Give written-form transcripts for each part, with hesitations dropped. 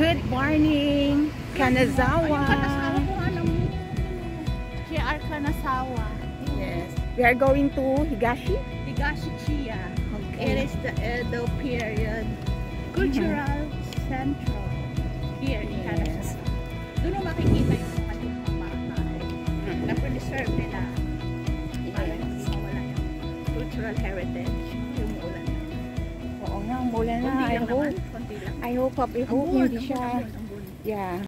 Good morning, Kanazawa. JR Kanazawa. Yes. We are going to Higashi? Higashi-Chiya. Okay. It is the Edo period cultural central here in Kanazawa. Doon mo makikita yung kanilang bahay na preserve nila para hindi mawala yung cultural heritage. Yung ulan. Oo nga, umulan na. I hope hindi siya. Yeah.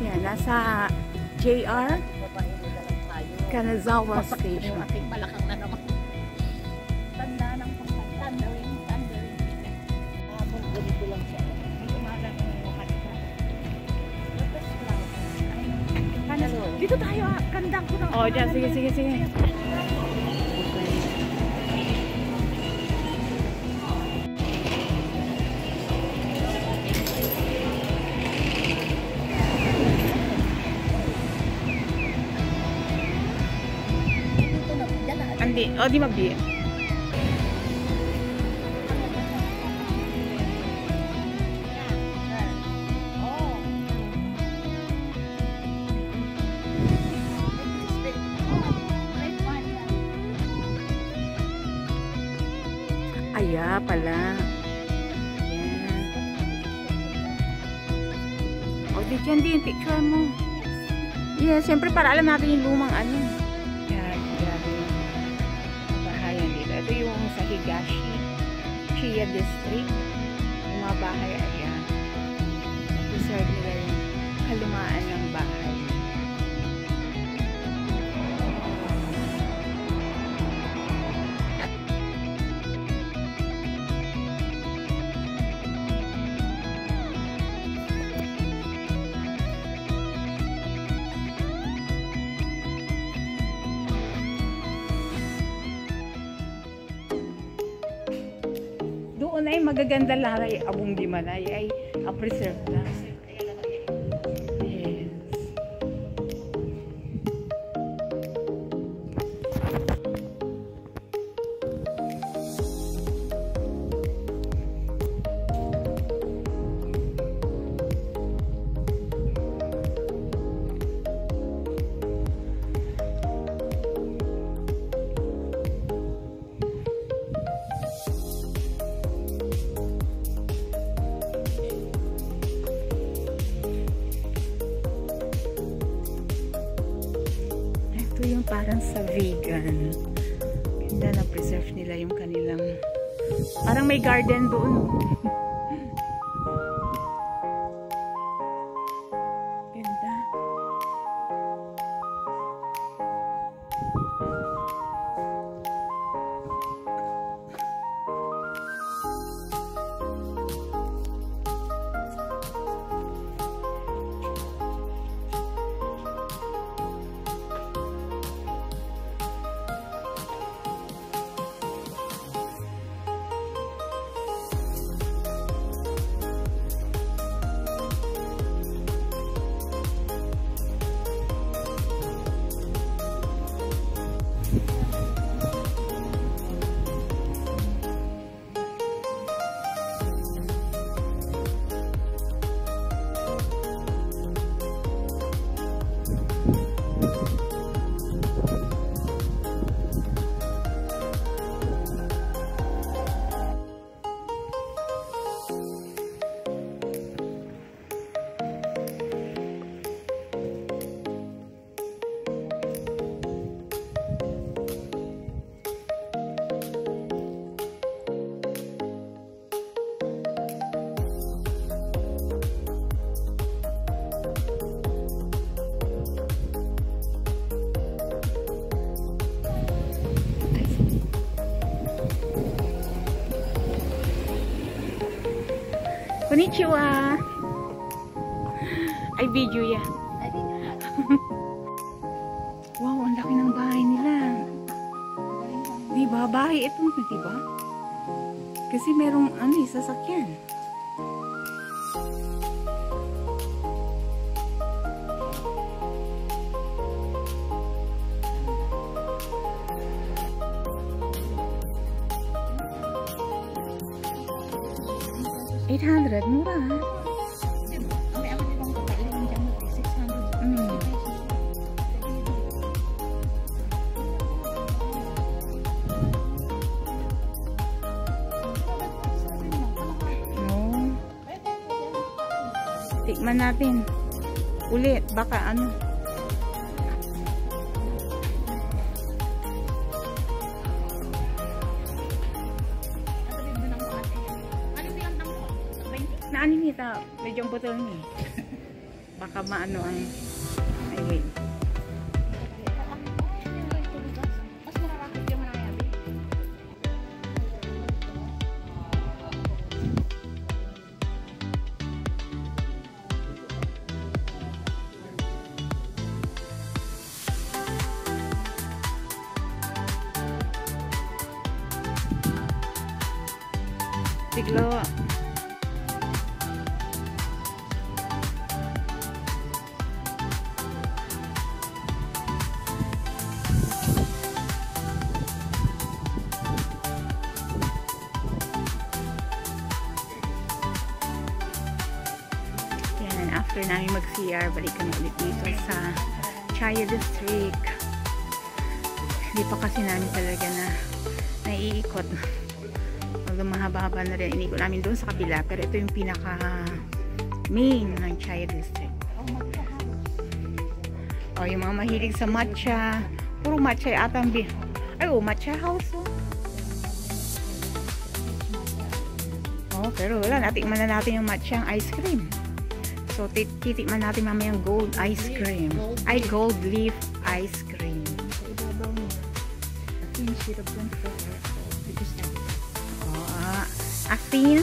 Yeah, nasa JR Kanazawa Station. Ating malakang na naman. Tanda ng thundering. Ganito lang siya. May umaga ng muhat siya. Lotus flower. Dito tayo, kandang ko ng Oh, dyan. Sige. Di magbi. Aya pala. Yan. O, di dyan din, picture mo. Yeah, siyempre para alam natin yung lumang ano. Yan, grabe. Bahayan dito. Ito yung sa Higashi, Chiya District. Yung mga bahay, ayan. Preserve nila yung kalumaan ng bahay. Doon ay magaganda lang ay abong di man ay preserve lang. Yes. Ito yung parang sa vegan. Ganda na preserve nila yung kanilang parang may garden doon. Ganda. Konnichiwa! Ay, video yan. Wow, ang laki ng bahay nila. Diba? Bahay ito, diba? Kasi merong, sasakyan. 800, mura ha? May ako ibang kapatid ng dyan mag 600. Oo. Tikman natin. Ulit, baka ano. Naanimita, medyo ang botol niya. Baka maano ang... Ay, wait. Siglo. Yan, after namin mag-CR, balik kami ulit dito sa Chaya District. Hindi pa kasi namin talaga na naiikot. Although mahaba-haba na rin, inikot namin doon sa kabila. Pero ito yung pinaka main ng Chaya District. O, yung mga mahilig sa matcha. Puro matcha yata ang ay, oh, matcha house. Oh, pero wala. Natikman na natin yung matcha ang ice cream. So, titikman natin mamaya yung gold ice cream. Ay, gold leaf ice cream. Sa ibabaw mo, a thin sheet of blank paper. A thin?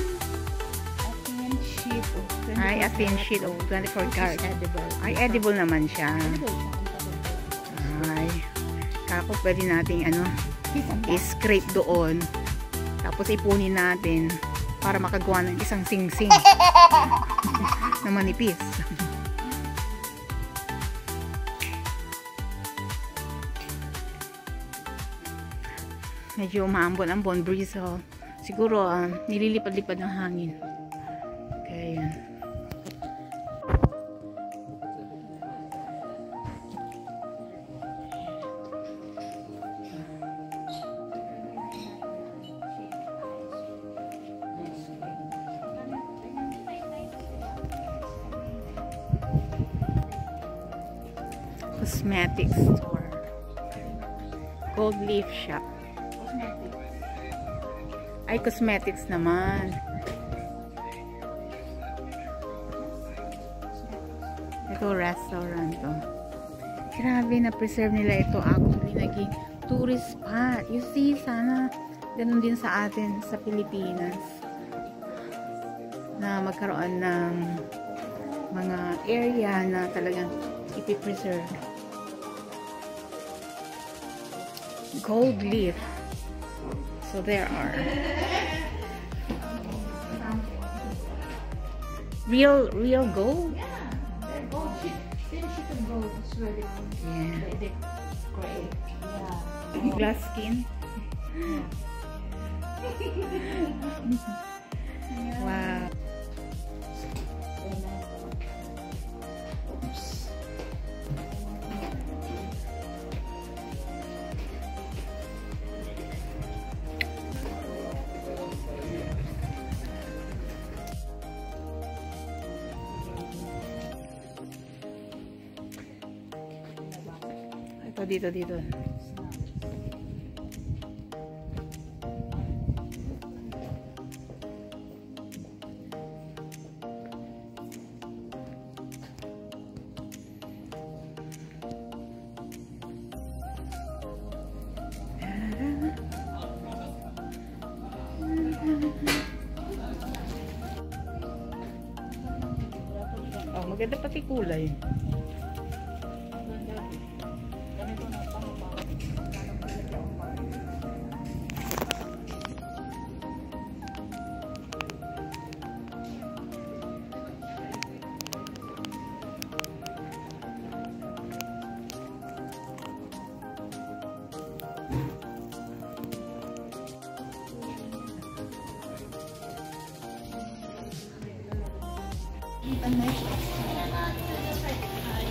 A thin sheet of 24 Ay, a thin sheet of 24 karat. edible. Ay, edible naman siya. Ay, kako pwede nating ano, i-scrape doon. Tapos ipunin natin para makagawa ng isang sing-sing na manipis. Medyo maambon-ambon breeze. So, siguro nililipad-lipad ng hangin. Kaya yan. Cosmetic store. Gold leaf shop. Ay, cosmetics naman. Ito, restaurant to. Grabe, na-preserve nila ito. Actually, naging tourist spot. You see, sana ganun din sa atin, sa Pilipinas. Na magkaroon ng mga area na talagang ipipreserve. Gold leaf. So there are real gold. Yeah, they're gold. Thin sheet of gold is really Yeah. great. Yeah. Glass skin. Wow. Ito, dito. Oh, maganda pati kulay.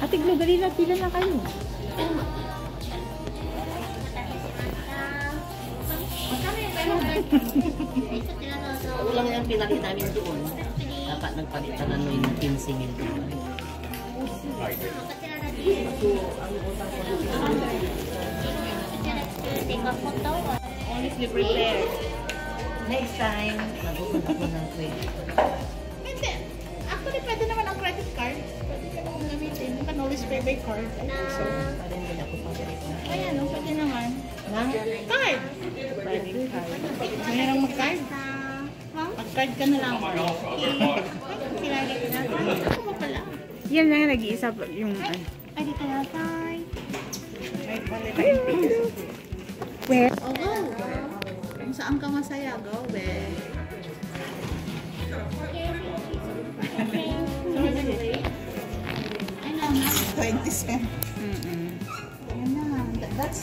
Ate Glo, dali na, pila na kayo. Ulang yung pinakita namin doon. Dapat nagpalitan na yung 15 mil doon. Honestly prepared. Next time, nagugulat ako ng credit. Hindi. Actually, pwede naman ang credit card. Pwede ka naman gamitin. You can always pay by card. So, Parang din ako pabalik na. kaya no, pwede naman. Nang? Card! Mayroong mag-card. Mag-card ka na lang. Kilala ka na. Ako mo pala. Yan lang nag-iisa yung ano. Ay, dito na tayo. Where? Oh, go! Kung saan ka masaya, go, be. Ano na? 20 cents.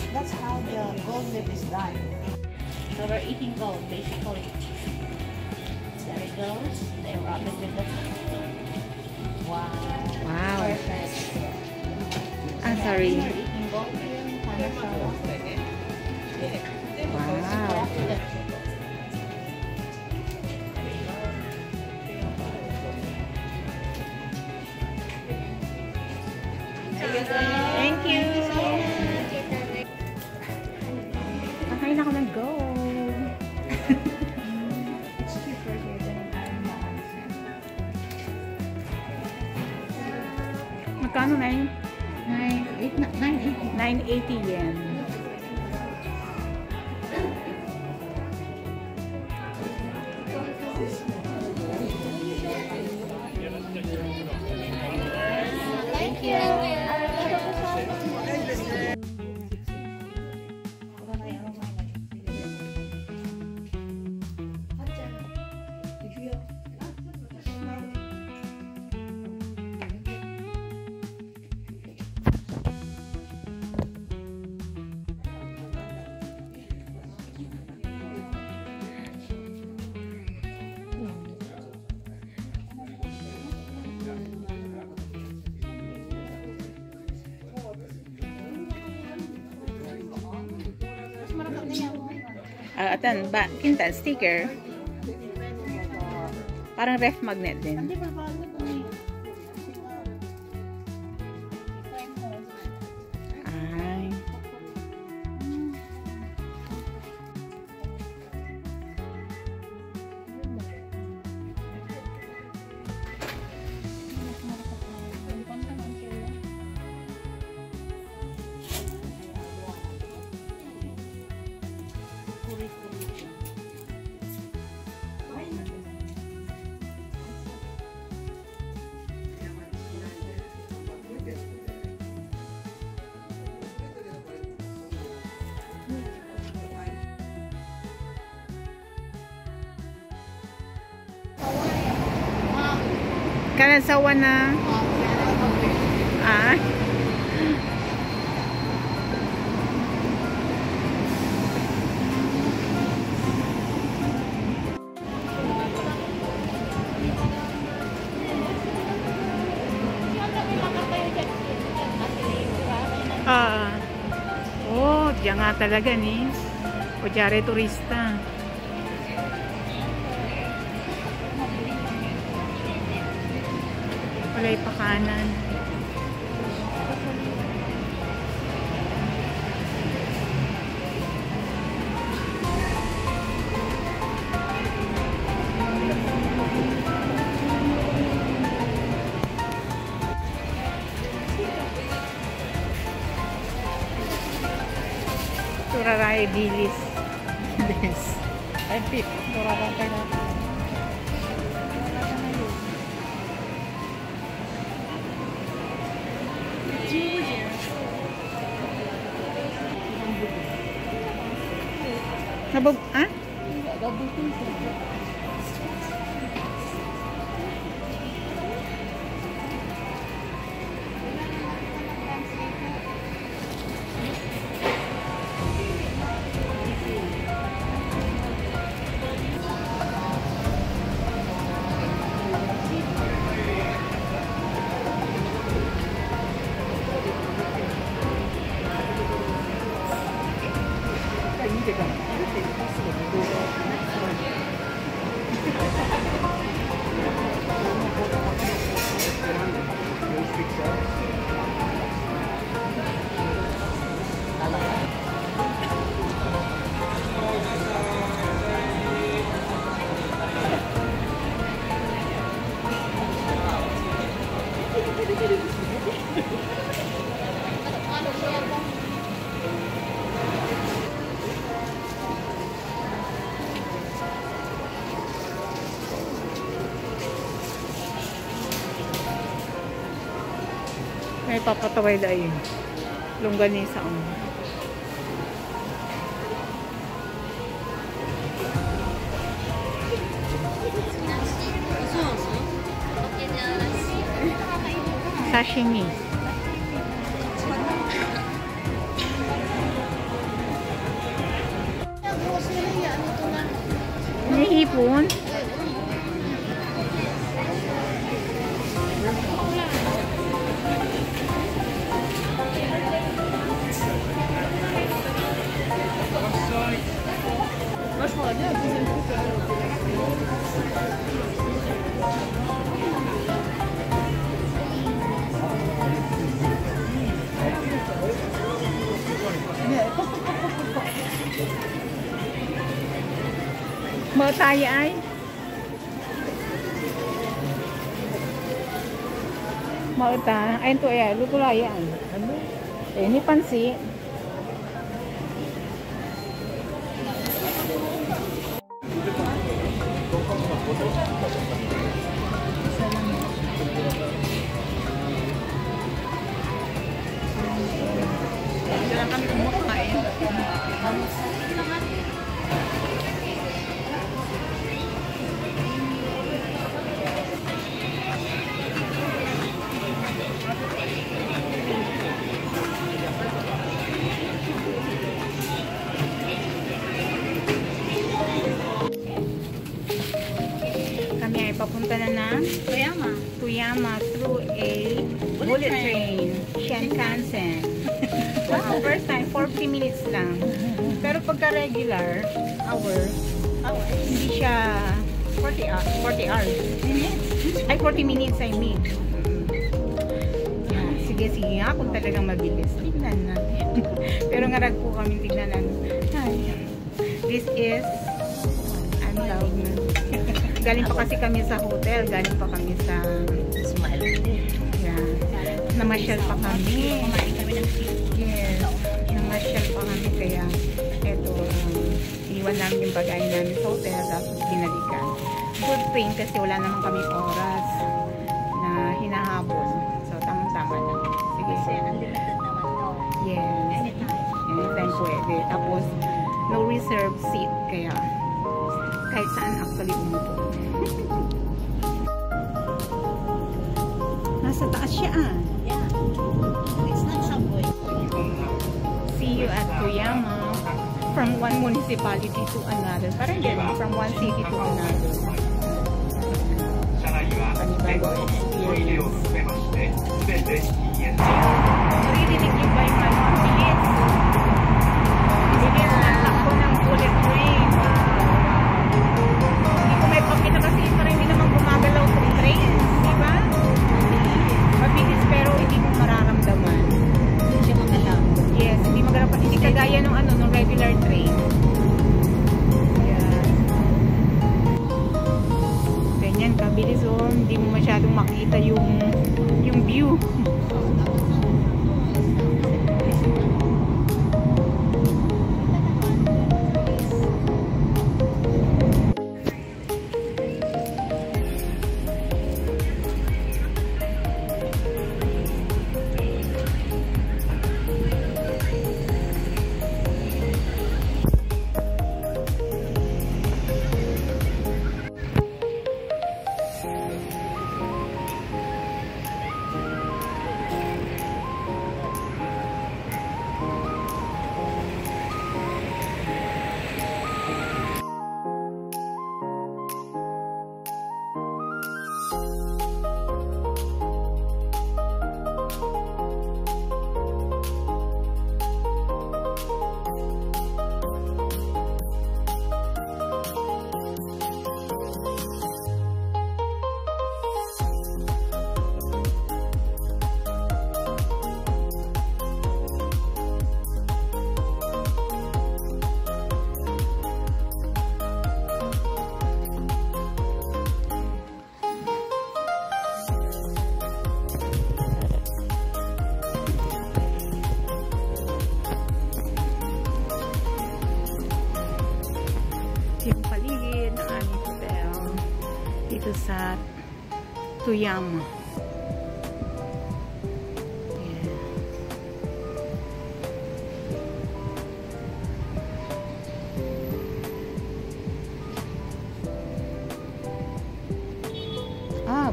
That's how the gold leaf is done. So we're eating gold, basically. There it goes. They rub it with the... Wow. Wow. Perfect. Ah, sorry. We're eating gold. Kind of Wow. Thank you. Kakain ako ng gold. It's cheaper here than in Ironman. Magkano na yun? 980. 980 yen. Thank you. Atan, ba, kintan, sticker. Parang ref magnet din. Ay. Kanasawa na. Ah. Ah. Oh, diyan nga talaga ni. Kunyari turista. Walay pakanan. Turaray bilis. Yes. Ay, pip. Turaray tayo natin. Nabog, ah? May papataway dahil longganisa ang sashimi. May hipon. Mở tay ai? Mở ta, anh tụi lúc lại anh. Ini pansi. Kami kumakain. Kami ay papunta na ng Toyama through a bullet train, Shinkansen. Wow, first time, 40 minutes lang. Pero pagka regular hour, hindi siya 40 hours. Ay, 40 minutes I mean. Yeah, sige nga kung talagang mabilis. Tignan natin. Pero ngarag po kami tignan natin. This is, ano tawag na? Galing pa kasi kami sa hotel, galing pa kami sa Smile. Yeah. Namasyal pa kami. Kumain kami ng seafood. Yes. Namasyal pa kami kaya eto, iwan namin yung bagay namin sa hotel tapos binalikan. Good thing kasi wala naman kami oras na hinahabol. So, tamang-tama lang. Sige. Kasi unlimited naman, no? Yes. Anytime. Anytime pwede. Tapos, no reserve seat. Kaya, kahit saan actually umupo. Nasa taas siya Yeah. It's not subway. See you at Toyama. From one municipality to another. Parang ganun. From one city to another. Panibago experience. Naririnig niyo ba yung ano? Bilis. Bilis na takbo ng bullet train. Hindi ko may pakita kasi parang hindi naman gumagalaw sa train. Diba? Mabilis pero hindi mo mararamdaman. Hindi siya magalaw. Yes, hindi magalaw. Hindi kagaya nung ano, nung regular train. Ayan. Ganyan, kabilis oh. Hindi mo masyadong makita yung view. sa Toyama. Yan.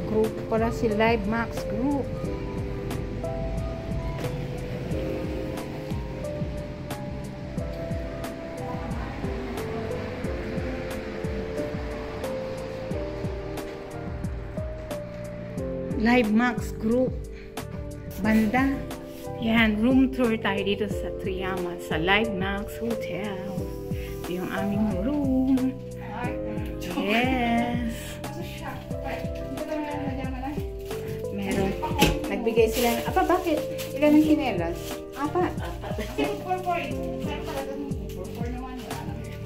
Group pala si Live Max Group. Live Max Group. Banda. Yan, room tour tayo dito sa Toyama, sa Live Max Hotel. Ito yung aming room. Yes. Meron. Nagbigay sila. Apa, bakit? Ilan ang kinelas? Apat.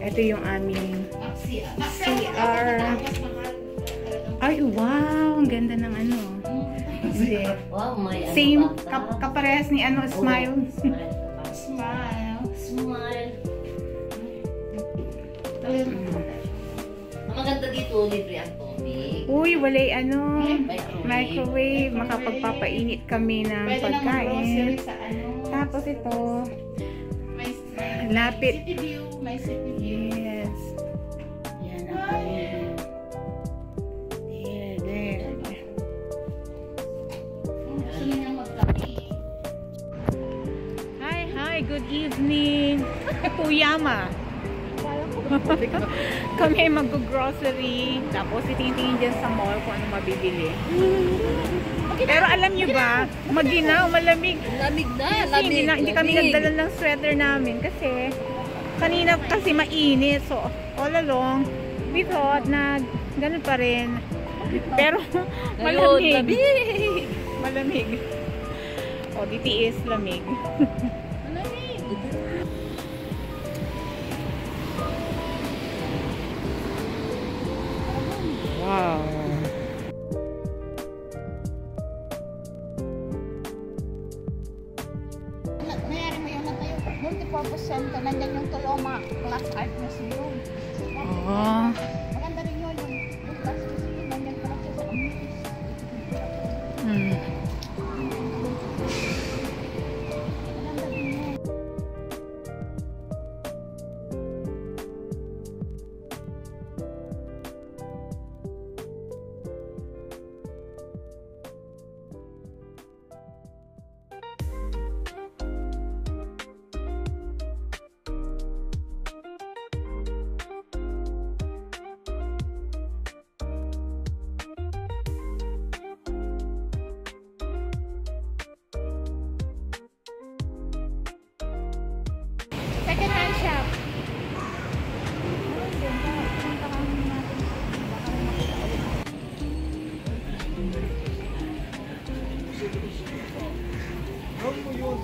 Ito yung aming CR. Ay, wow! Ang ganda ng ano. Hindi. Wow, may Same, kaparehas ni ano, Smile. Smile. Smile. Ang maganda dito, libre ang tubig. Uy, walay ano, microwave. Makapagpapainit kami ng pagkain. Tapos ito, lapit. May city view. Yes. Yan ang kami. There. Gusto niya magkape. Hi, good evening. Toyama. Kami mag-grocery. Tapos titingin dyan sa mall kung ano mabibili. Pero alam nyo ba, maginaw, malamig. Lamig na, Kasi hindi kami nagdala ng sweater namin kasi kanina kasi mainit. So, all along, we thought na ganun pa rin. Pero, malamig. Malamig. O, DTS lamig. Malamig. Wow. Mayari mo yung natayo. Multipurpose center. Nandyan yung Toloma Class Art Museum. Oh. Maganda rin yun. Yung Class Museum. Nandyan pala siya sa Amuse. Hmm. Maganda rin yun. Second hand shop. Ano mo yun?